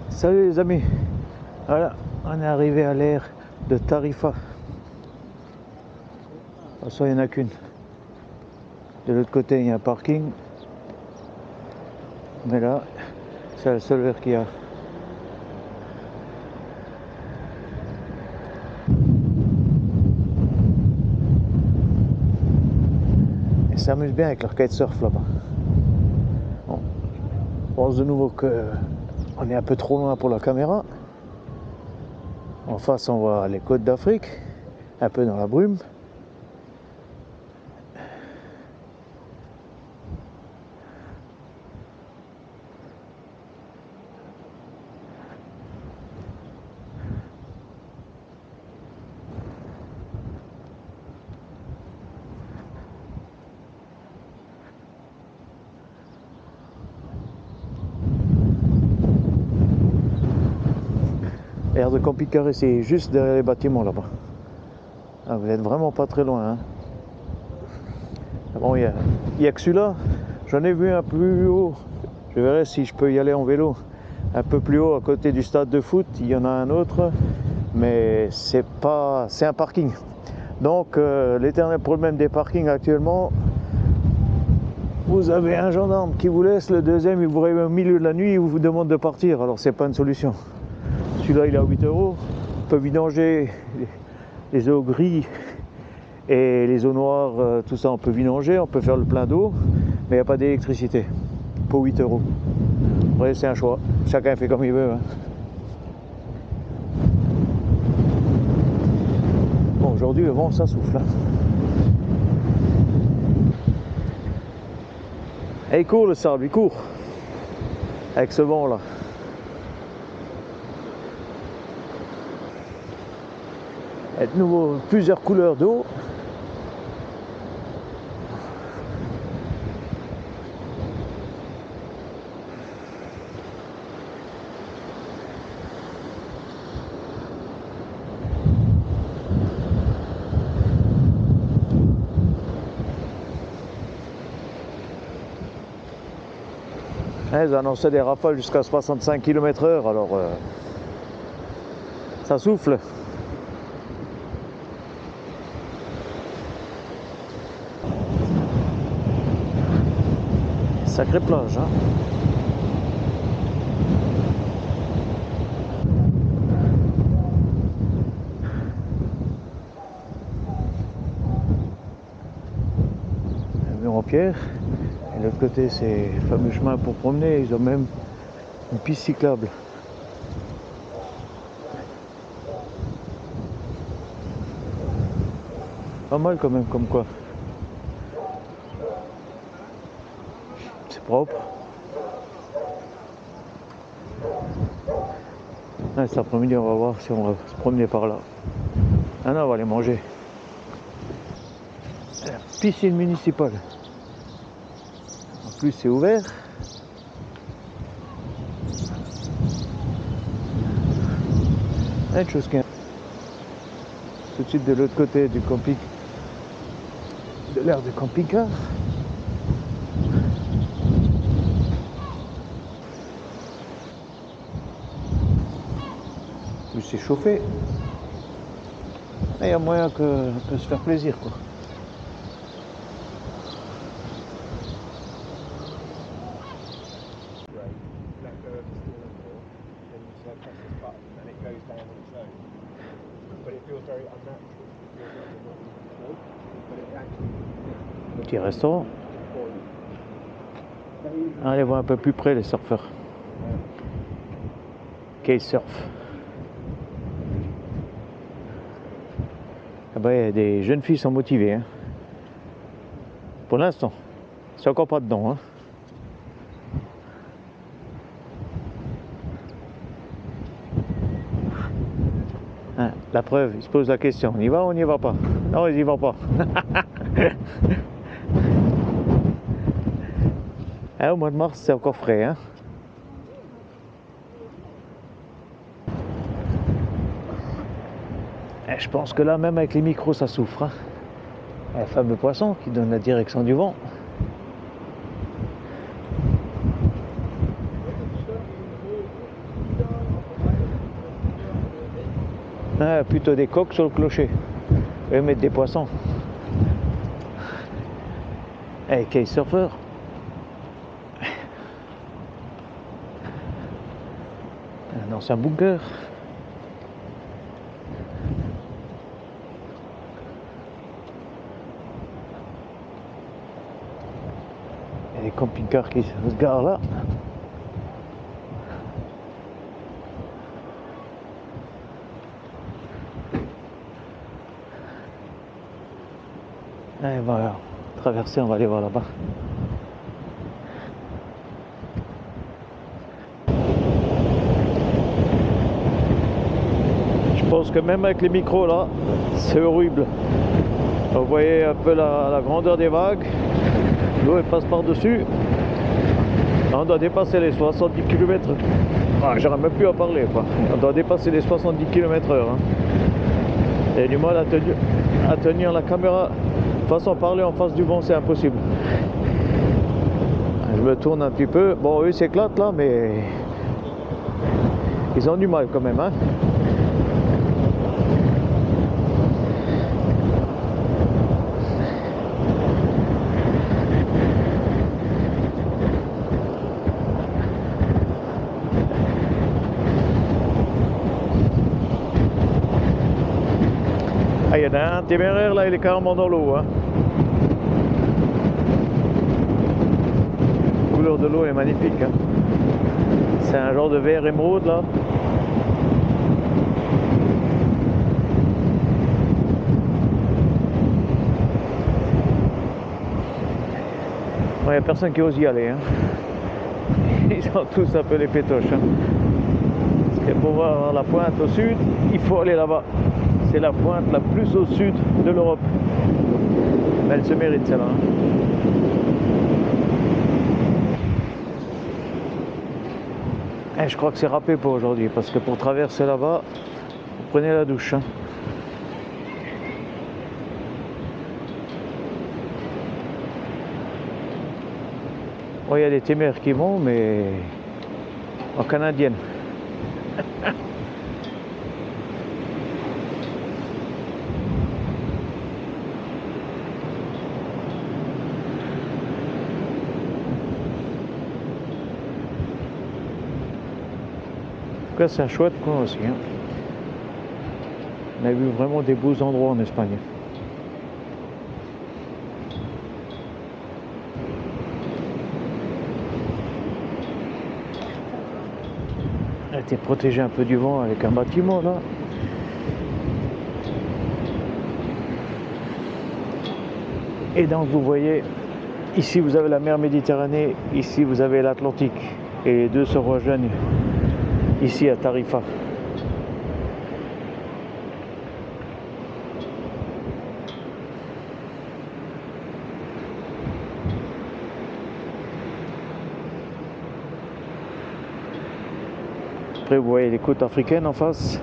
Salut les amis, voilà, on est arrivé à l'aire de Tarifa. De toute façon, il n'y en a qu'une. De l'autre côté, il y a un parking. Mais là, c'est la seule aire qu'il y a. Ils s'amusent bien avec leur kitesurf là-bas. Bon, je pense de nouveau qu'on est un peu trop loin pour la caméra. En face, on voit les côtes d'Afrique, un peu dans la brume. Aire de camping-car, c'est juste derrière les bâtiments là-bas. Ah, vous n'êtes vraiment pas très loin. Hein. Bon, il y a que celui-là. J'en ai vu un plus haut. Je verrai si je peux y aller en vélo. Un peu plus haut, à côté du stade de foot, il y en a un autre. Mais c'est un parking. Donc, l'éternel problème des parkings actuellement, vous avez un gendarme qui vous laisse, le deuxième, il vous réveille au milieu de la nuit, il vous demande de partir. Alors, c'est pas une solution. Celui-là, il est à 8 €. On peut vidanger les eaux grises et les eaux noires, tout ça, on peut vidanger, on peut faire le plein d'eau, mais il n'y a pas d'électricité pour 8 €. Après, c'est un choix. Chacun fait comme il veut. Hein. Bon, aujourd'hui, le vent, ça souffle. Hein. Et il court le sable, il court. Avec ce vent-là. Et de nouveau, plusieurs couleurs d'eau. Ils annonçaient des rafales jusqu'à 65 km/h, alors ça souffle. Sacrée plage, hein. Un mur en pierre. Et de l'autre côté, c'est le fameux chemin pour promener. Ils ont même une piste cyclable. Pas mal quand même, comme quoi. C'est propre. Ah, cet après-midi, on va voir si on va se promener par là. Ah non, on va aller manger. La piscine municipale. En plus, c'est ouvert. Une chose qui est tout de suite de l'autre côté du camping, de l'aire de camping-car. Plus c'est chauffé. Il y a moyen qu'on peut se faire plaisir, quoi. Petit restaurant. Allez voir un peu plus près les surfeurs. Kitesurf. Ah bah, des jeunes filles sont motivées. Hein. Pour l'instant. C'est encore pas dedans. Hein. Hein, la preuve, ils se posent la question. On y va ou on n'y va pas? Non, ils y vont pas. Hein, au mois de mars, c'est encore frais. Hein. Et je pense que là, même avec les micros, ça souffre. Hein. Un fameux poisson qui donne la direction du vent. Ah, plutôt des coques sur le clocher. Et mettre des poissons. Hey, quel surfeur. Un ancien bunker. Il y a des camping-cars qui se garent là. Et voilà, traverser, on va aller voir là-bas. Je pense que même avec les micros là, c'est horrible. Vous voyez un peu la grandeur des vagues. L'eau elle passe par-dessus. On doit dépasser les 70 km. Ah, j'aurais même plus à parler quoi. On doit dépasser les 70 km/h. Hein. J'ai du mal à tenir la caméra. De toute façon, parler en face du vent, c'est impossible. Je me tourne un petit peu. Bon, eux s'éclatent là, mais ils ont du mal quand même. Hein. Ah, il y en a un téméraire là, il est carrément dans l'eau. Hein. La couleur de l'eau est magnifique. Hein. C'est un genre de vert émeraude là. Il n'y a personne qui ose y aller. Hein. Ils sont tous un peu les pétoches. Hein. Parce que pour voir la pointe au sud, il faut aller là-bas. C'est la pointe la plus au sud de l'Europe. Mais elle se mérite celle-là. Hein. Et je crois que c'est râpé pour aujourd'hui. Parce que pour traverser là-bas, vous prenez la douche. Hein. Bon, il y a des téméraires qui vont, mais en canadienne. En tout cas, c'est un chouette coin aussi. Hein. On a vu vraiment des beaux endroits en Espagne. Elle était protégée un peu du vent avec un bâtiment là. Et donc vous voyez, ici vous avez la mer Méditerranée, ici vous avez l'Atlantique. Et les deux se rejoignent ici à Tarifa. Après vous voyez les côtes africaines en face.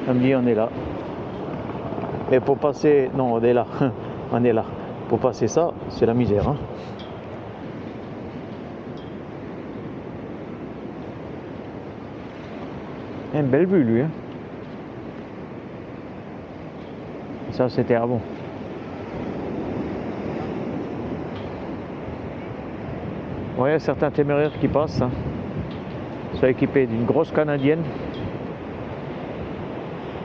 On me dit on est là. Mais pour passer... Non, on est là. On est là. Pour passer ça, c'est la misère. Hein. Une belle vue lui. Hein. Ça c'était avant. Vous voyez certains téméraires qui passent. Hein. Ils sont équipés d'une grosse canadienne.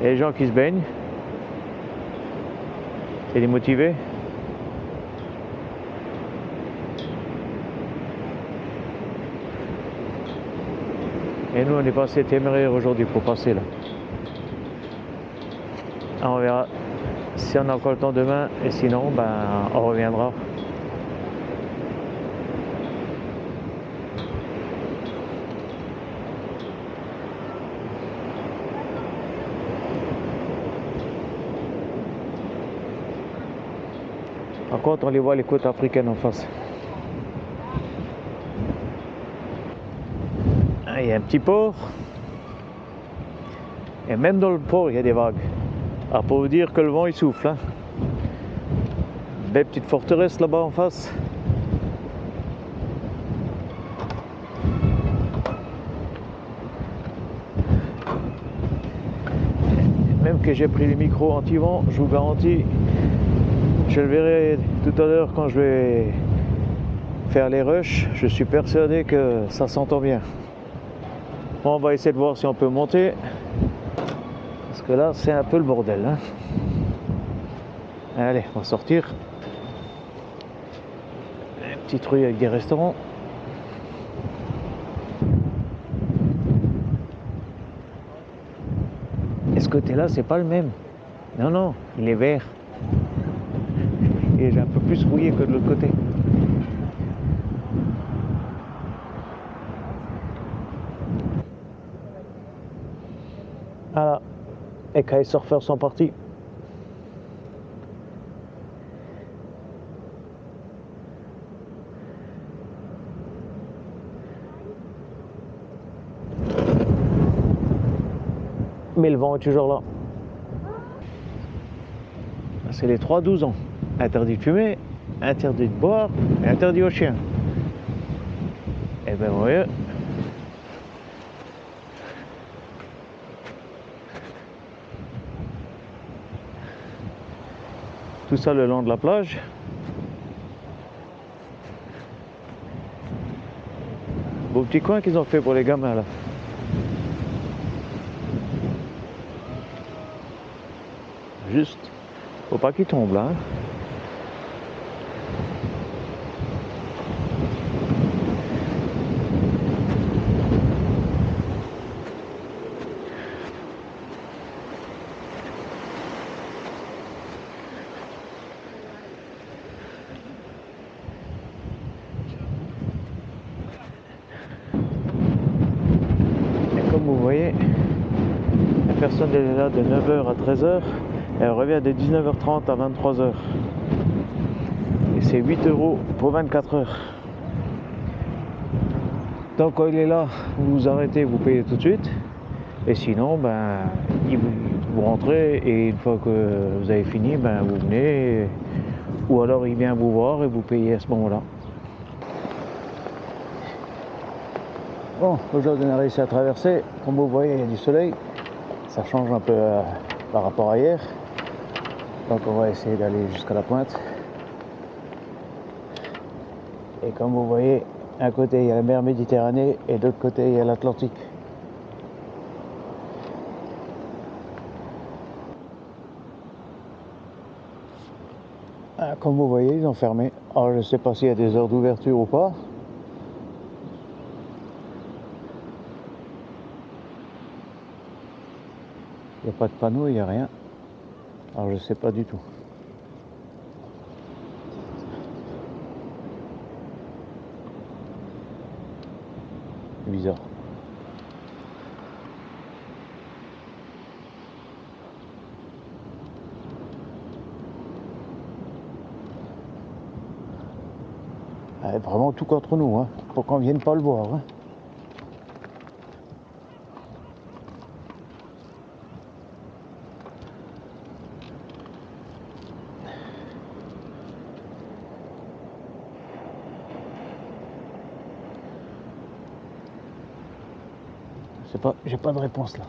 Et les gens qui se baignent. C'est des motivés. Et nous on est passé téméraire aujourd'hui pour passer là. Alors, on verra si on a encore le temps demain et sinon ben on reviendra. Par contre on les voit les côtes africaines en face. Il y a un petit port. Et même dans le port, il y a des vagues. Alors pour vous dire que le vent il souffle. Hein. Belle petite forteresse là-bas en face. que j'ai pris les micros anti-vent, je vous garantis, je le verrai tout à l'heure quand je vais faire les rushs, je suis persuadé que ça s'entend bien. Bon, on va essayer de voir si on peut monter, parce que là c'est un peu le bordel, hein. Allez, on va sortir. Une petite rue avec des restaurants. Et ce côté-là, c'est pas le même. Non, non, il est vert. Et j'ai un peu plus rouillé que de l'autre côté. Voilà. Et quand les surfeurs sont partis. Mais le vent est toujours là. C'est les 3-12 ans. Interdit de fumer, interdit de boire et interdit aux chiens. Et ben vous voyez. Tout ça le long de la plage. Beau petit coin qu'ils ont fait pour les gamins là. Juste, faut pas qu'ils tombent là. Hein. Et comme vous voyez, la personne est là de 9h à 13h. Elle revient de 19h30 à 23h. Et c'est 8 € pour 24 heures. Donc quand il est là, vous vous arrêtez, vous payez tout de suite. Et sinon, ben, vous rentrez et une fois que vous avez fini, ben, vous venez. Ou alors il vient vous voir et vous payez à ce moment-là. Bon, aujourd'hui on a réussi à traverser. Comme vous voyez, il y a du soleil. Ça change un peu par rapport à hier. Donc on va essayer d'aller jusqu'à la pointe. Et comme vous voyez, d'un côté il y a la mer Méditerranée et de l'autre côté il y a l'Atlantique. Comme vous voyez, ils ont fermé. Alors je ne sais pas s'il y a des heures d'ouverture ou pas. Il n'y a pas de panneau, il n'y a rien. Alors je ne sais pas du tout. Bizarre. Vraiment tout contre nous, hein. Pour qu'on vienne pas le voir. Hein. J'ai pas de réponse là.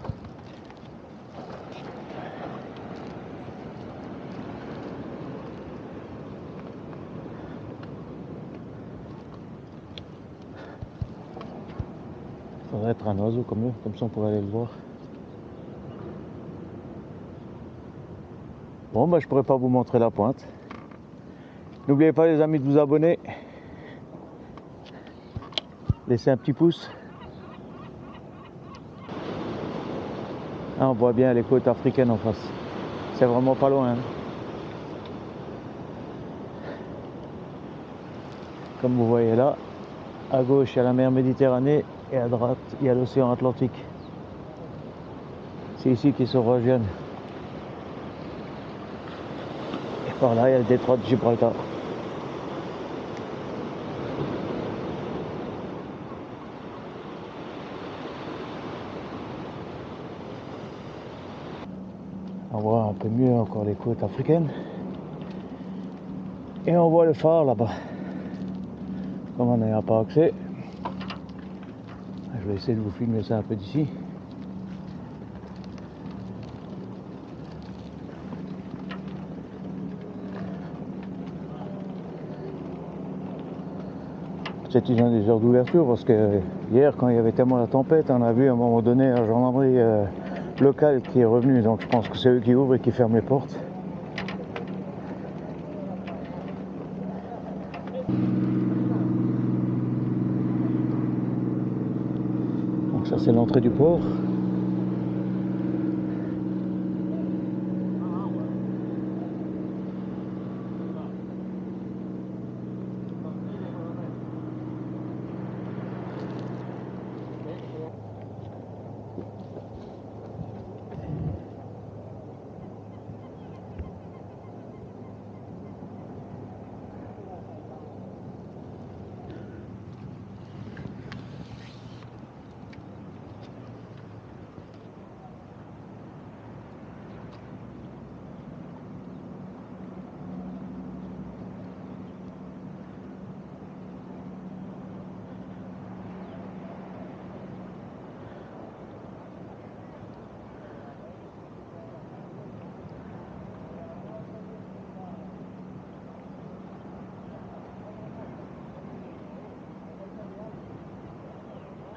Faudrait être un oiseau comme eux, comme ça on pourrait aller le voir. Bon bah je pourrais pas vous montrer la pointe. N'oubliez pas les amis de vous abonner. Laissez un petit pouce. Ah, on voit bien les côtes africaines en face. C'est vraiment pas loin. Hein. Comme vous voyez là, à gauche il y a la mer Méditerranée et à droite il y a l'océan Atlantique. C'est ici qu'ils se rejoignent. Et par là il y a le détroit de Gibraltar. On voit un peu mieux encore les côtes africaines. Et on voit le phare là-bas. Comme on n'y a pas accès, je vais essayer de vous filmer ça un peu d'ici. C'est une des heures d'ouverture parce que hier, quand il y avait tellement la tempête, on a vu à un moment donné la gendarmerie locale qui est revenue. Donc je pense que c'est eux qui ouvrent et qui ferment les portes. Donc ça, c'est l'entrée du port.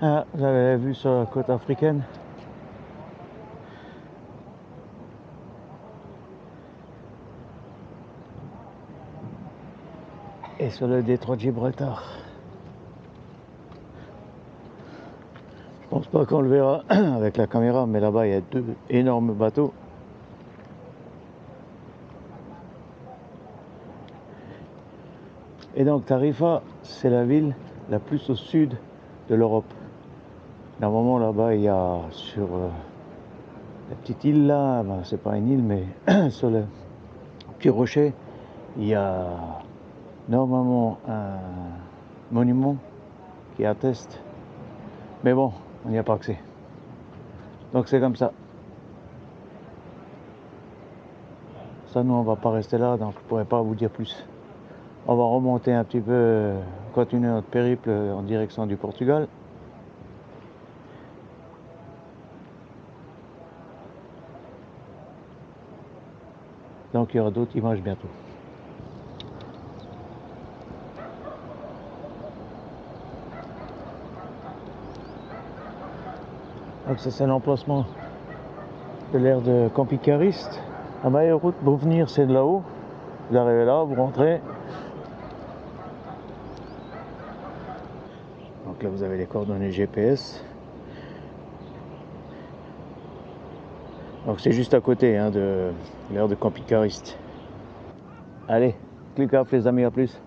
Ah, vous avez la vue sur la côte africaine. Et sur le détroit de Gibraltar. Je pense pas qu'on le verra avec la caméra, mais là-bas il y a deux énormes bateaux. Et donc Tarifa, c'est la ville la plus au sud de l'Europe. Normalement là-bas il y a sur la petite île là, ben, c'est pas une île mais sur le petit rocher, il y a normalement un monument qui atteste. Mais bon, on n'y a pas accès. Donc c'est comme ça. Ça, nous on va pas rester là, donc je pourrais pas vous dire plus. On va remonter un petit peu, continuer notre périple en direction du Portugal. Donc il y aura d'autres images bientôt. Donc ça c'est l'emplacement de l'aire de camping-cariste. La meilleure route pour venir c'est de là-haut. Vous arrivez là, vous rentrez. Donc là vous avez les coordonnées GPS. Donc c'est juste à côté hein, de l'aire de camping-cariste. Allez, cliquez off les amis, à plus.